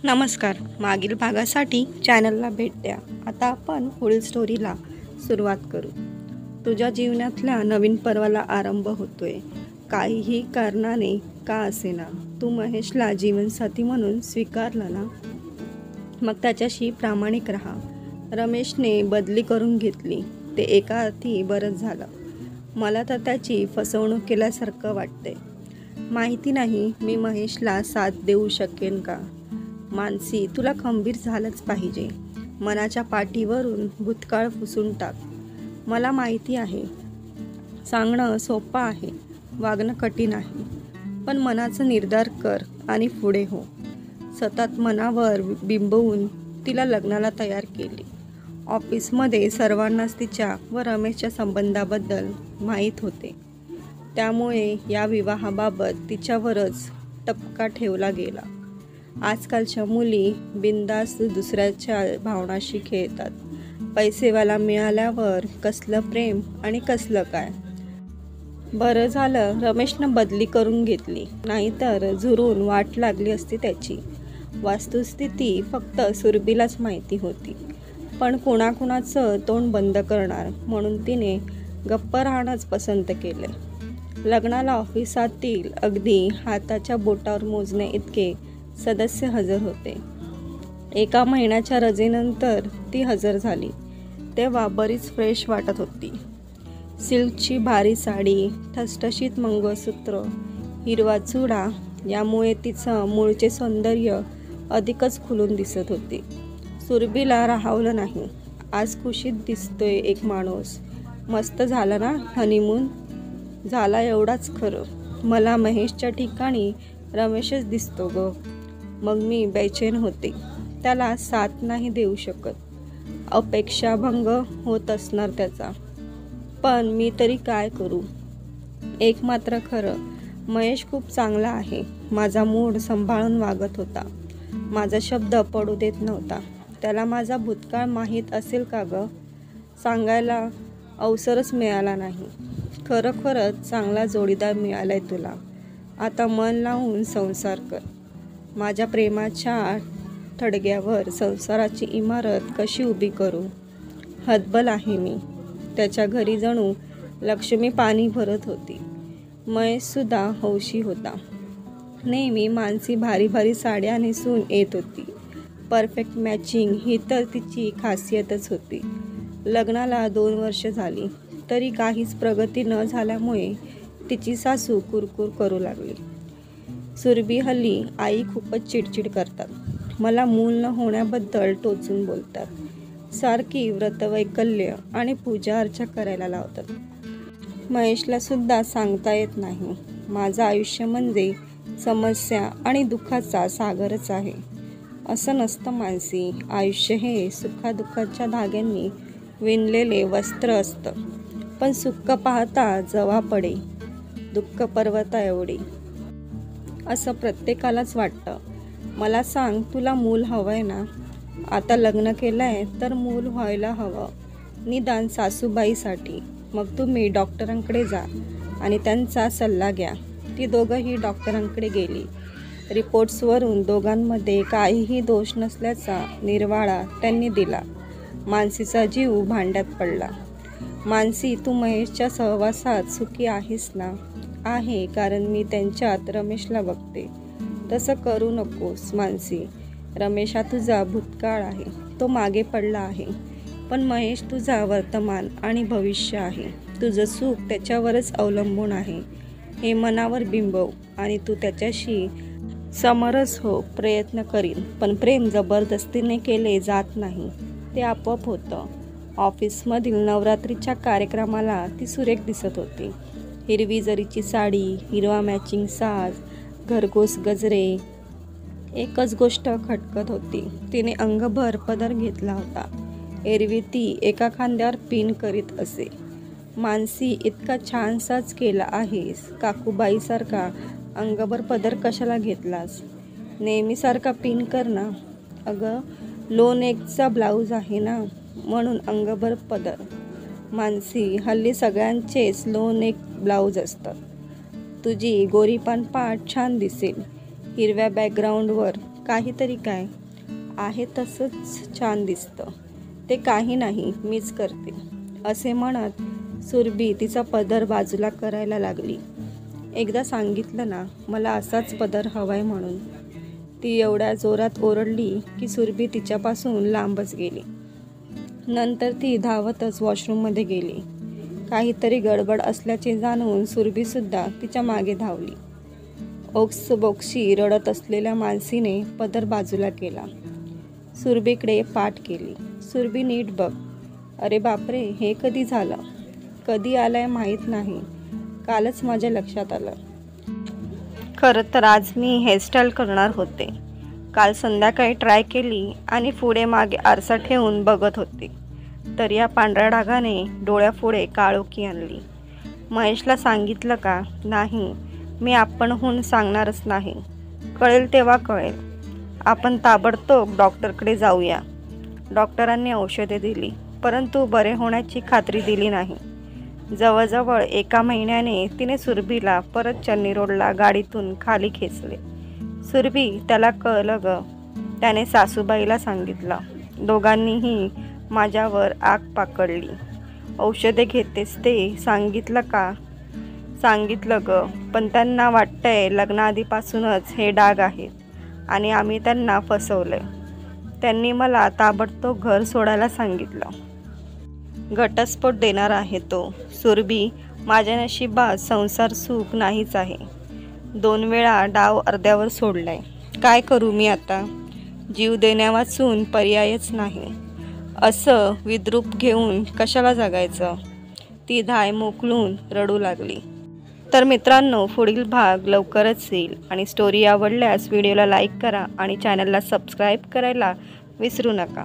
नमस्कार. मागील भागासाठी चॅनलला भेट द्या. आता आपण पुढील स्टोरीला सुरुवात करू. तुझ्या जीवनातल्या नवीन पर्वाला आरंभ होतोय. काहीही कारणाने का असेना तू महेशला जीवनसाथी म्हणून स्वीकारलं ना, मग त्याच्याशी प्रामाणिक राहा. रमेशने बदली करून घेतली ते एका अर्थी बरंच झालं. मला तर त्याची फसवणूक केल्यासारखं वाटते. माहिती नाही मी महेशला साथ देऊ शकेन का. मानसी, तुला खंबीर झालंच पाहिजे. मनाच्या पाठीवरून भूतकाळ पुसून टाक. मला माहिती आहे सांगणं सोपं आहे, वागणं कठीण आहे. पण मनाचा निर्धार कर आणि पुढे हो. सतत मनावर बिंबवून तिला लग्नाला तयार केली. ऑफिसमध्ये सर्वांनाच तिच्या व रमेशच्या संबंधाबद्दल माहीत होते. त्यामुळे या विवाहाबाबत तिच्यावरच टपका ठेवला गेला. आजकालच्या मुली बिनधास्त दुसऱ्याच्या भावनाशी खेळतात. पैसेवाला मिळाल्यावर कसलं प्रेम आणि कसलं काय. बरं झालं रमेशनं बदली करून घेतली, नाहीतर झुरून वाट लागली असती त्याची. वस्तुस्थिती फक्त सुरभीलाच माहिती होती. पण कुणाकुणाचं तोंड बंद करणार म्हणून तिने गप्प राहणंच पसंत केले. लग्नाला ऑफिसातील अगदी हाताच्या बोटावर मोजणे इतके सदस्य हजर होते. 1 महिन्याच्या रजेनंतर ती हजर झाली. तेव्हा बरीच फ्रेश वाटत होती. सिल्कची भारी साडी, ठसठशीत मंगळसूत्र, हिरवा चुडा यामुळे तिचं मूळचे सौंदर्य अधिकच खुलून दिसत होते. सुरभीला राहावलं नाही. आज खुशीत दिसतोय एक माणूस. मस्त झाला ना हनीमून. झाला एवढाच खरं, मला महेशच्या ठिकाणी रमेशच दिसतो ग. मग मी बेचैन होते. त्याला साथ नाही देऊ शकत. अपेक्षाभंग होत असणार त्याचा. पण मी तरी काय करू. एक मात्र खरं, महेश खूप चांगला आहे. माझा मूड सांभाळून वागत होता. माझा शब्द पडू देत नव्हता. त्याला माझा भूतकाळ माहीत असेल का ग. सांगायला अवसरच मिळाला नाही. खरंच चांगला जोडीदार मिळालाय तुला. आता मन लावून संसार कर. माझ्या प्रेमाच्या थडग्यावर संसाराची इमारत कशी उभी करू. हतबल आहे मी. त्याच्या घरी जणू लक्ष्मी पाणी भरत होती. महेशसुद्धा हौशी होता. नेहमी मानसी भारी भारी साड्या नेसून येत होती. परफेक्ट मॅचिंग ही तर तिची खासियतच होती. लग्नाला 2 वर्ष झाली तरी काहीच प्रगती न झाल्यामुळे तिची सासू कुरकुर करू लागली. सुरभी हल्ली आई खूपच चिडचिड करतात. मला मूल न होण्याबद्दल टोचून बोलतात. सारखी व्रतवैकल्य आणि पूजा अर्चा करायला लावतात. महेशला सुद्धा सांगता येत नाही. माझं आयुष्य म्हणजे समस्या आणि दुःखाचा सागरच आहे. असं नसतं मानसी. आयुष्य हे सुखादुःखाच्या धाग्यांनी विणलेले वस्त्र असतं. पण सुख पाहता जवा पडे, दुःख पर्वता एवढे, असं प्रत्येकालाच वाटतं. मला सांग, तुला मूल हवंय ना. आता लग्न केलंय तर मूल व्हायला हवं, निदान सासूबाईसाठी. मग तुम्ही डॉक्टरांकडे जा आणि त्यांचा सल्ला घ्या. ती दोघंही डॉक्टरांकडे गेली. रिपोर्ट्सवरून दोघांमध्ये काहीही दोष नसल्याचा निर्वाळा त्यांनी दिला. मानसीचा जीव भांड्यात पडला. मानसी, तू महेशच्या सहवासात सुखी आहेस ना. आहे, कारण मी त्यांच्यात रमेशला बघते. तसं करू नकोस मानसी. रमेश हा तुझा भूतकाळ आहे. तो मागे पडला आहे. पण महेश तुझा वर्तमान आणि भविष्य आहे. तुझं सुख त्याच्यावरच अवलंबून आहे. हे मनावर बिंबव आणि तू त्याच्याशी समरस हो. प्रयत्न करीन, पण प्रेम जबरदस्तीने केले जात नाही. ते आपोआप होतं. ऑफिसमधील नवरात्रीच्या कार्यक्रमाला ती सुरेख दिसत होती. हिरवी जरीची साडी, हिरवा मॅचिंग साज, घरघोस गजरे. एकच गोष्ट खटकत होती. तिने अंगभर पदर घेतला होता. एरवी ती एका खांद्यावर पिन करीत असे. मानसी, इतका छान साज केला आहेस. काकूबाईसारखा अंगभर पदर कशाला घेतलास. नेहमीसारखा पिन कर ना. अगं, लो नेकचा ब्लाऊज आहे ना, म्हणून अंगभर पदर. मानसी, हल्ली सगळ्यांचेच लो नेक ब्लाऊज असतात. तुझी गोरीपान पाठ छान दिसेल हिरव्या बॅकग्राऊंडवर. काहीतरी काय आहे तसंच छान दिसतं. ते काही नाही, मीच करते असे म्हणत सुरभी तिचा पदर बाजूला करायला लागली. एकदा सांगितलं ना मला असाच पदर हवाय म्हणून. ती एवढ्या जोरात ओरडली की सुरभी तिच्यापासून लांबच गेली. नंतर ती धावतच वॉशरूममध्ये गेली. काहीतरी गडबड असल्याचे जाणून सुरभीसुद्धा तिच्या मागे धावली. ओक्सबोक्शी रडत असलेल्या मानसीने पदर बाजूला केला. सुरभीकडे पाठ केली. सुरभी नीट बघ. अरे बापरे, हे कधी झालं? कधी आलंय माहीत नाही. कालच माझ्या लक्षात आलं. खरं तर आज मी हेअरस्टाईल करणार होते. काल संध्याकाळी ट्राय केली आणि पुढे मागे आरसा ठेवून बघत होते तर या पांढऱ्या डागाने डोळ्यापुढे काळोखी आणली. महेशला सांगितलं का? नाही, मी आपणहून सांगणारच नाही. कळेल तेव्हा कळेल. आपण ताबडतोब डॉक्टरकडे जाऊया. डॉक्टरांनी औषधे दिली परंतु बरे होण्याची खात्री दिली नाही. जवळजवळ 1 महिन्याने तिने सुरभीला परत चन्नी रोडला गाडीतून खाली खेचले. सुरभी, त्याला कळलं ग. त्याने सासूबाईला सांगितलं. दोघांनीही माझ्यावर आग पाकडली. औषधे घेतेस ते सांगितलं का? सांगितलं ग, पण त्यांना वाटतंय लग्नाआधीपासूनच हे डाग आहेत आणि आम्ही त्यांना फसवलंय. त्यांनी मला ताबडतोब घर सोडायला सांगितलं. घटस्फोट देणार आहे तो. सुरभी, माझ्या नशिबात संसार सुख नाहीच आहे. 2 वेळा डाव अर्ध्यावर सोडलाय. काय करू मी आता? जीव देण्यावाचून पर्यायच नाही. असं विद्रूप घेऊन कशाला जगायचं? ती धाय मोकलून रडू लागली. तर मित्रांनो, पुढील भाग लवकरच येईल आणि स्टोरी आवडल्यास व्हिडिओला लाईक करा आणि चॅनलला सबस्क्राईब करायला विसरू नका.